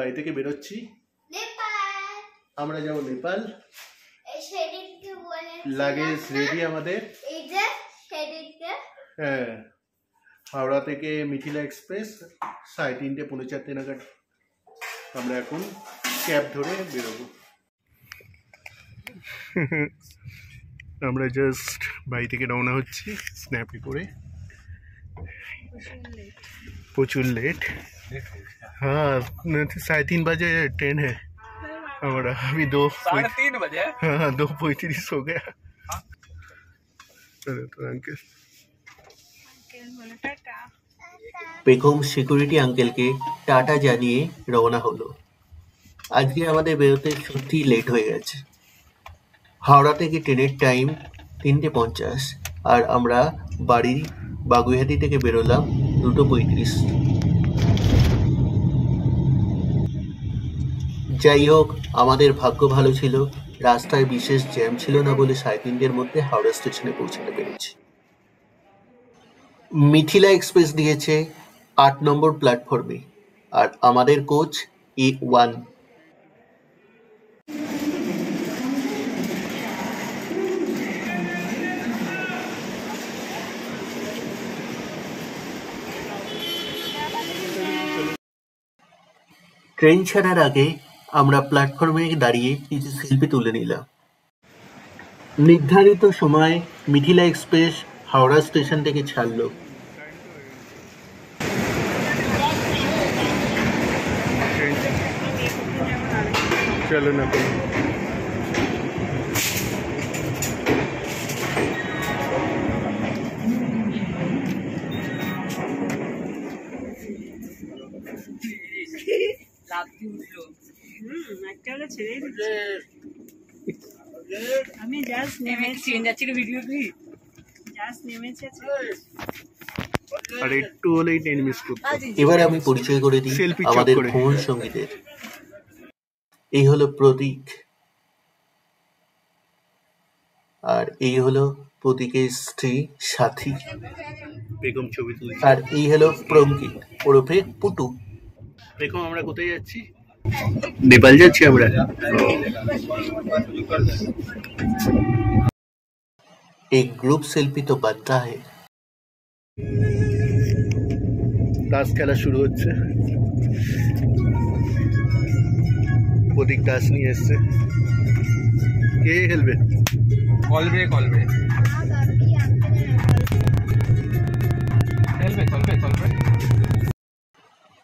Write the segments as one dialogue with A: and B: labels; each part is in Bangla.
A: বাড়ি থেকে বেরোচ্ছি, আমরা যাবো নেপাল। লাগেজ রেডি আমাদের। হ্যাঁ, হাওড়া থেকে মিথিলা এক্সপ্রেস 3:30 পৌনে 4 নাগাদ আমরা এখন ক্যাব ধরে বেরোবো। আমরা জাস্ট বাড়ি থেকে রওনা হচ্ছি স্ন্যাপে করে। প্রচুর লেট। हाँ 3:30 बजे ट्रेन है हमारा, अभी 2:3 बजे। हाँ 2:35 हो गया। तो अंकल
B: বেগম সিকিউরিটি আঙ্কেলকে টাটা জানিয়ে রওনা হলো। আজকে আমাদের বেরোতে সত্যি লেট হয়ে গেছে। হাওড়া থেকে ট্রেনের টাইম 3:50 আর আমরা বাড়ি বাগুইহাটি থেকে বেরোলাম 2:35। যাই হোক, আমাদের ভাগ্য ভালো ছিল, রাস্তায় বিশেষ জ্যাম ছিল না বলে 3:30 মধ্যে হাওড়া স্টেশনে পৌঁছাতে পেরেছি। মিথিলা এক্সপ্রেস দিয়েছে 8 নম্বর প্ল্যাটফর্মে আর আমাদের কোচ A1। ট্রেন ছাড়ার আগে আমরা প্ল্যাটফর্মে দাঁড়িয়ে কিছু সেলফি তুলে নিলাম। নির্ধারিত সময় মিথিলা এক্সপ্রেস হাওড়া স্টেশন থেকে ছাড়লো।
A: চলো না
C: আমি জাস্ট নেমেছি, ভিডিও কি জাস্ট নেমেছে।
A: আর একটু হলেই ট্রেন মিস করতে।
B: এবার আমি পরিচয় করে দিই আমাদের ভ্রমণ সঙ্গীদের। এই হলো প্রতীক, আর এই হলো প্রতীকের স্ত্রী সাথী
A: বেগম, ছবি তুলছি।
B: আর এই হলো প্রঙ্কিত ওরফে পুটু।
A: বেগম, আমরা কোথায় যাচ্ছি? নেপাল যাচ্ছি আমরা।
B: एक ग्रुप सेल्फी तो बनता है।
A: তাস খেলা শুরু হচ্ছে। প্রতীক তাস নিয়ে এসছে। কে খেলবে?
D: কলবে খেলবে।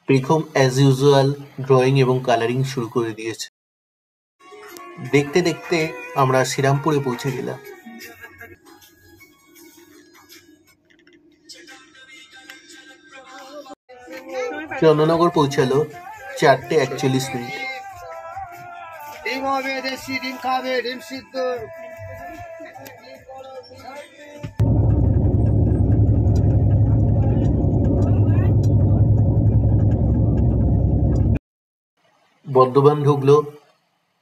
B: বেগম অ্যাজ ইউজুয়াল ড্রয়িং এবং কালারিং শুরু করে দিয়েছে। দেখতে দেখতে আমরা শ্রীরামপুরে পৌঁছে গেলাম। চন্দননগর পৌঁছালো 4:41।
D: ডিম হবে, দেশি ডিম খাবে, ডিম সিদ্ধ।
B: বর্ধমান ঢুকলো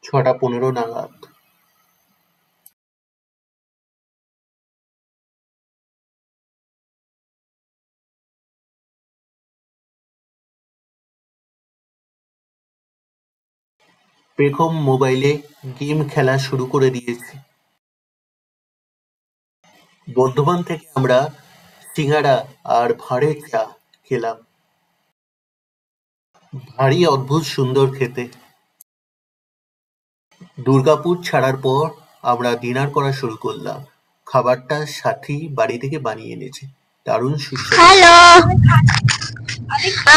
B: 6:15 নাগাদ। বেগম মোবাইলে গেম খেলা শুরু করে দিয়েছে। বর্ধমান থেকে আমরা সিঙ্গাড়া আর ভাঁড়ের চা খেলাম। ভারী অদ্ভুত সুন্দর খেতে। দুর্গাপুর ছাড়ার পর আমরা ডিনার করা শুরু করলাম। খাবারটা সাথী বাড়ি থেকে বানিয়ে এনেছে, দারুণ সুস্বাদু।
E: হ্যালো,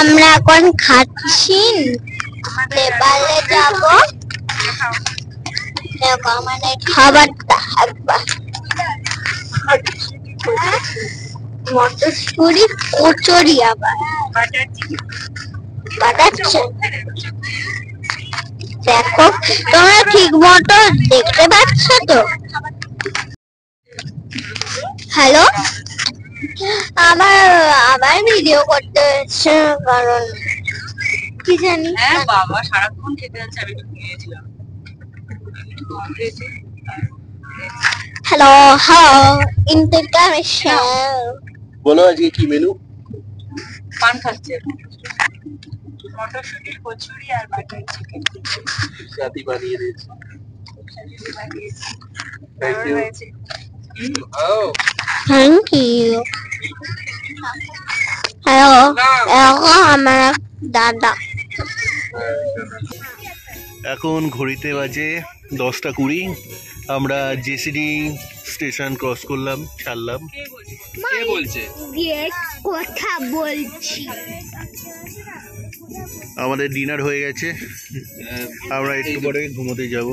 E: আমরা এখন খাচ্ছি, নেপালে যাব। দেখো আমাদের খাবারটা একবার, মটরশুঁটি কচুরি, আবার বাটার চিকেন। দেখো, তোমরা ঠিক মতো দেখতে পাচ্ছ তো? হ্যালো, আবার ভিডিও করতে হচ্ছে, কারণ কি জানি।
C: হ্যাঁ বাবা, সারাক্ষণ খেতে যাচ্ছে, আমি একটু খেয়েছিলাম।
E: Hello, interconnection.
A: বলো আজকে কি মেনু?
C: পান খাচ্ছে। মটরশুটির কচুরি আর বাটার চিকেন
B: সাথী বানিয়ে দিয়েছে।
E: Thank you. Hello. Hello, আমার দাদা।
A: এখন ঘড়িতে বাজে 10:20। আমরা জেসিডি স্টেশন ক্রস করলাম, ছাড়লাম।
C: কে বলছে?
E: কথা বলছি।
A: আমাদের ডিনার হয়ে গেছে, আমরা একটু পরে ঘুমোতে যাব।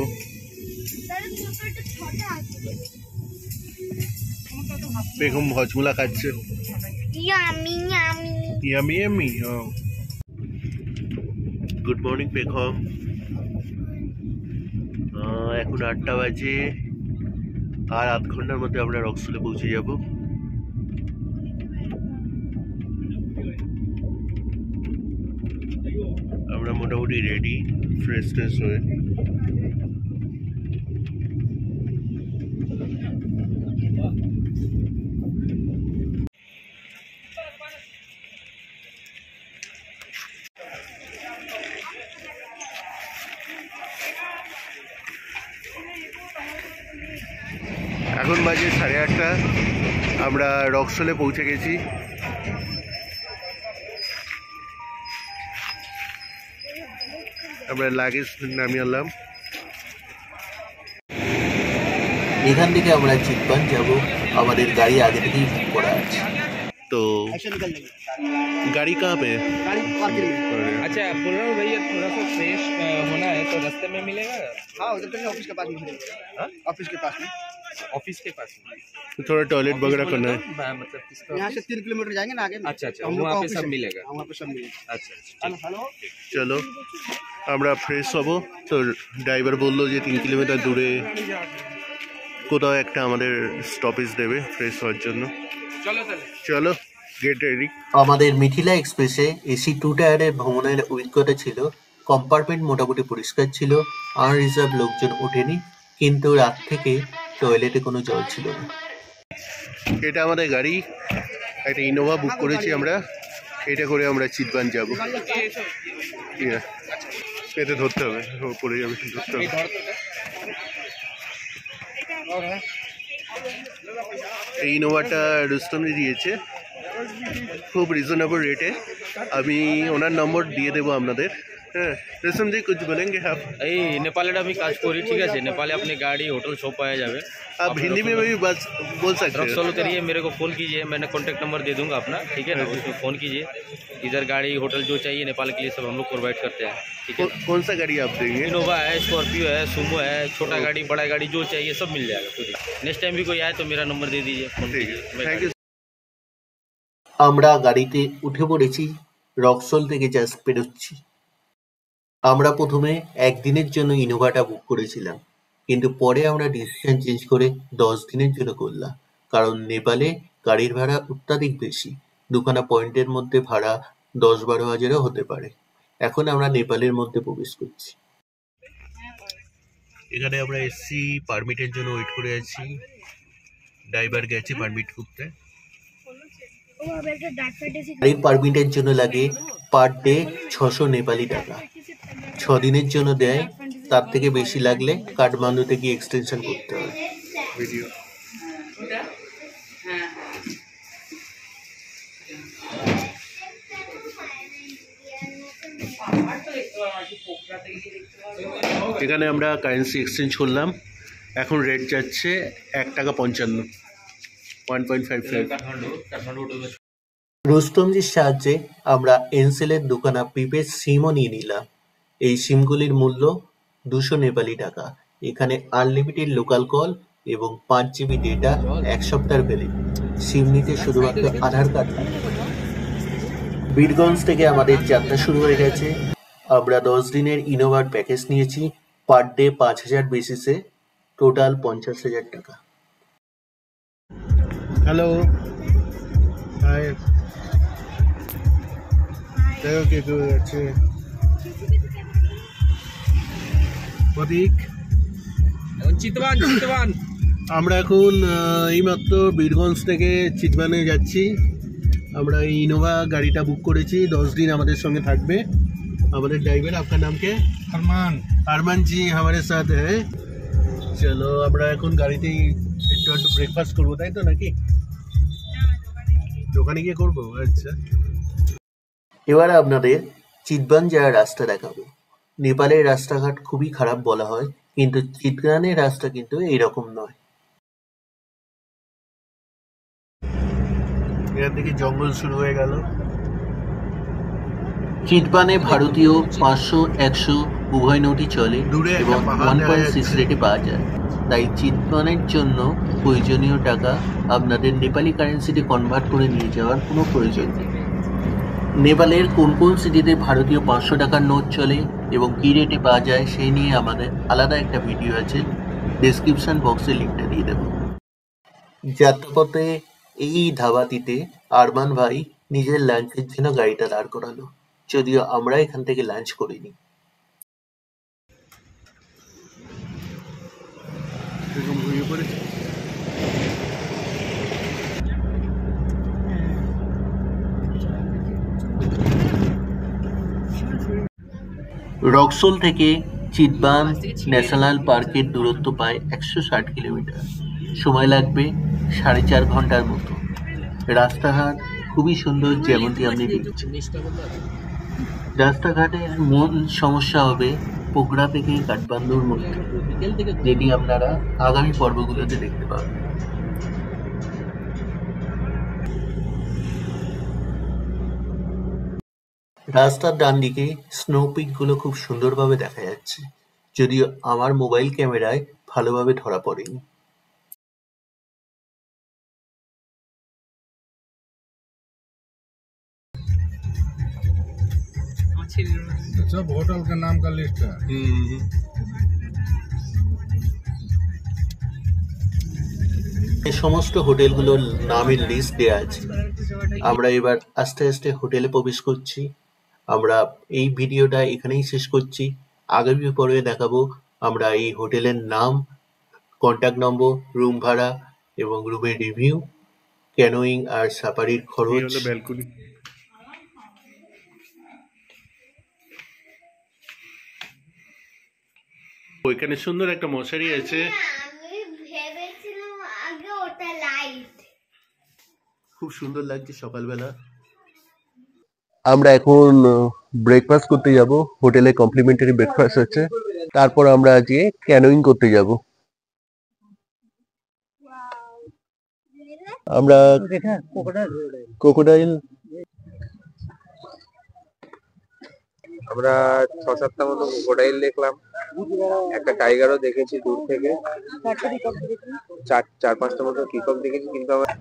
A: বেগম হজমুলা খাচ্ছে। Yummy yummy. Good morning Begum. এখন 8টা বাজে, আর আধ ঘন্টার মধ্যে আমরা রক্সলে পৌঁছে যাব। আমরা মোটামুটি রেডি, ফ্রেশ ট্রেশ হয়ে। এখন বাজে 8:30। আমরা রক্সলে পৌঁছে গেছি। আমরা লাগেজ নামিয়ে আনলাম।
B: এখান থেকে আমরা চিতপান যাব, আমাদের গাড়ি আগে থেকেই বুক করা আছে।
A: तो गाड़ी कहाँ पे है?
D: गाड़ी पार्किंग में।
F: अच्छा बोल रहा हूँ भैया थोड़ा सा फ्रेश होना है तो रास्ते में मिलेगा?
D: हाँ उधर तो ऑफिस के पास में मिलेगा। ऑफिस के पास में।
F: ऑफिस के पास में
A: तो थोड़ा टॉयलेट वगैरह करना है।
F: मतलब किसका?
D: यहाँ से 3 किलोमीटर जाएंगे ना आगे में।
F: अच्छा अच्छा
D: हम लोग
F: वहाँ
D: का
F: पे
D: ऑफिस
F: सब
D: है।
F: मिलेगा।
D: हाँ, वहाँ पे सब मिलेगा।
F: अच्छा अच्छा
D: हेलो
A: চলো আমরা ফ্রেশ হব। তো ড্রাইভার বললো যে 3 কিলোমিটার দূরে কোথাও একটা আমাদের স্টপেজ দেবে ফ্রেশ হওয়ার জন্য।
F: चलो चलो
A: চলো গেট রেডি।
B: আমাদের মিথিলা এক্সপ্রেসে এসি 2 টায়ারের ভ্রমণের অভিজ্ঞতা ছিল। কম্পার্টমেন্ট মোটামুটি পরিষ্কার ছিল, আনরিজার্ভ লোকজন ওঠেনি, কিন্তু রাত থেকে টয়লেটে কোনো জল ছিল না।
A: এটা আমাদের গাড়ি, একটা ইনোভা বুক করেছি আমরা। এটা করে আমরা চিতবান যাব। এতে ধরতে হবে, ও পড়ে যাবে, ধরতে হবে। এই ইনোভাটা রুস্তমজি দিয়েছে খুব রিজনেবল রেটে। আমি ওনার নম্বর দিয়ে দেবো আপনাদের। হ্যাঁ রুস্তমজি कुछ बोलेंगे आप?
F: এই নেপালের আমি কাজ করি, ঠিক আছে? নেপালে अपनी गाड़ी होटल सब पाया जावे।
A: आप हिंदी में भी बात बोल सकते हैं।
F: रक्सौल उतरिए, मेरे को फ़ोन कीजिए, मैंने कॉन्टैक्ट नंबर दे दूंगा अपना, ठीक है ना? उसमें फ़ोन कीजिए, इधर गाड़ी होटल जो चाहिए नेपाल के लिए सब हम लोग प्रोवाइड करते हैं, ठीक है?
A: कौन सा गाड़ी आप देंगे?
F: इनोवा है, स्कॉर्पियो है, सुमो है, छोटा गाड़ी बड़ा गाड़ी जो चाहिए सब मिल जाएगा। नेक्स्ट टाइम भी कोई आए तो मेरा नंबर दे दीजिए, फ़ोन
A: ठीक
F: कीजिए।
A: है, थैंक यू।
B: আমরা গাড়িতে উঠে পড়েছি, রক্সল থেকে জাস্ট বেরোচ্ছি। আমরা প্রথমে একদিনের জন্য ইনোভাটা বুক করেছিলাম, কিন্তু পরে আমরা ডিসিশন চেঞ্জ করে 10 দিনের জন্য করলাম, কারণ নেপালে গাড়ির ভাড়া অত্যাধিক বেশি। দুখানা পয়েন্টের মধ্যে ভাড়া 10-12 হাজারও হতে পারে। এখন আমরা নেপালের মধ্যে প্রবেশ করছি।
A: এখানে আমরা এসছি পারমিটের জন্য ওয়েট করে আছি। ড্রাইভার গেছে পারমিট করতে।
B: গাড়ির পারমিটের জন্য লাগে পার ডে 600 নেপালি টাকা। 6 দিনের জন্য দেয়, তার থেকে বেশি লাগলে কাঠমান্ডুতে গিয়ে এক্সটেনশন করতে হবে।
A: ভিডিও এখানে আমরা কারেন্সি এক্সচেঞ্জ করলাম। এখন রেট যাচ্ছে 1 টাকা 55, 1.55।
B: রুস্তমজির সাহায্যে আমরা এনসেলের দোকানা প্রিপেড সিমও নিয়ে নিলাম। এই সিমগুলির মূল্য 200 নেপালি টাকা। এখানে আনলিমিটেড লোকাল কল এবং 5 জিবি ডেটা 1 সপ্তাহের ভ্যালিড। সিম নিতে শুধুমাত্র আধার কার্ড লাগে। বীরগঞ্জ থেকে আমাদের যাত্রা শুরু হয়ে গেছে। আমরা 10 দিনের ইনোভার প্যাকেজ নিয়েছি, পার ডে 5000 বেসিসে, টোটাল 50,000 টাকা।
A: হ্যালো, হাই, দেখো কে কে আছে। প্রতীক,
F: चितवान चितवान
A: আমরা এখন এইমাত্র বীরগঞ্জ থেকে চিতবানে যাচ্ছি। আমরা এই ইনোভা গাড়িটা বুক করেছি, 10 দিন আমাদের সঙ্গে থাকবে।
B: हमारे ड्राइवर, आपका नाम क्या है?
A: अरमान।
B: अरमान जी हमारे साथ है। চলো আমরা এখন গাড়িতেই একটু একটু ব্রেকফাস্ট করবো, তাই তো নাকি? দোকানে গিয়ে করবো। আচ্ছা, এবারে আপনাদের চিতবান যাওয়ার রাস্তা দেখাবো। নেপালের রাস্তাঘাট খুবই খারাপ বলা হয়, কিন্তু চিতগানের রাস্তা কিন্তু এইরকম নয়। এখান থেকে জঙ্গল শুরু হয়ে গেল। চিতবানে ভারতীয় 500, 100 উভয় নোটই চলে
A: দূরে একটা
B: এবং
A: পাহাড় দেখা
B: 1.6
A: যাচ্ছে।
B: রেটে পাওয়া যায়। তাই চিতবানের জন্য প্রয়োজনীয় টাকা আপনাদের নেপালি কারেন্সিতে কনভার্ট করে নিয়ে যাওয়ার কোনো প্রয়োজন নেই। নেপালের কোন কোন সিটিতে ভারতীয় 500 টাকার নোট চলে এবং কী রেটে পাওয়া যায় সেই নিয়ে আমাদের আলাদা একটা ভিডিও আছে, ডেসক্রিপশন বক্সে লিঙ্কটা দিয়ে দেবো। যাত্রাপথে এই ধাবাটিতে আরমান ভাই নিজের লাঞ্চের জন্য গাড়িটা দাঁড় করালো, যদিও আমরা এখান থেকে লাঞ্চ করিনি।
A: এরকম ঘুরিয়ে পড়েছে।
B: রক্সোল থেকে চিতবান ন্যাশনাল পার্কের দূরত্ব প্রায় 160 কিলোমিটার। সময় লাগবে 4.5 ঘন্টার মতো। রাস্তাঘাট খুবই সুন্দর, যেমনটি আপনি দেখছেন। রাস্তাঘাটের মূল সমস্যা হবে পোখরা থেকে কাঠমান্ডুর মধ্যে, যেটি আপনারা আগামী পর্বগুলোতে দেখতে পাবেন। রাস্তার ডান দিকে স্নো পিক গুলো খুব সুন্দরভাবে দেখা যাচ্ছে, যদিও আমার মোবাইল ক্যামেরায় ভালোভাবে ধরা পড়েনি।
A: सब होटल का नाम का लिस्ट है।
B: এই সমস্ত হোটেলগুলোর নামের লিস্ট দেওয়া আছে। আমরা এবার আস্তে আস্তে হোটেলে প্রবেশ করছি। আমরা এই ভিডিওটা এখানেই শেষ করছি। আগামী পর্বে দেখাবো আমরা এই হোটেলের নাম, কন্ট্যাক্ট নম্বর, রুম ভাড়া এবং রুমের রিভিউ, ক্যানোয়িং আর সাফারির খরচ।
A: ব্যালকনি। ওইখানে সুন্দর একটা মশারি আছে।
E: আমি ভেবেছিলাম আগে ওটা লাইট।
B: খুব সুন্দর লাগছে সকালবেলা। আমরা এখন ব্রেকফাস্ট করতে যাব। হোটেলে কমপ্লিমেন্টারি ব্রেকফাস্ট আছে। তারপর আমরা আজকে ক্যানোয়িং করতে যাব। আমরা ক্রোকোডাইল
G: আমরা 6-7টা মতো ক্রোকোডাইল দেখলাম, একটা টাইগারও দেখেছি দূর থেকে, 4-5টা মতো পিকক দেখেছি, কিন্তু আমরা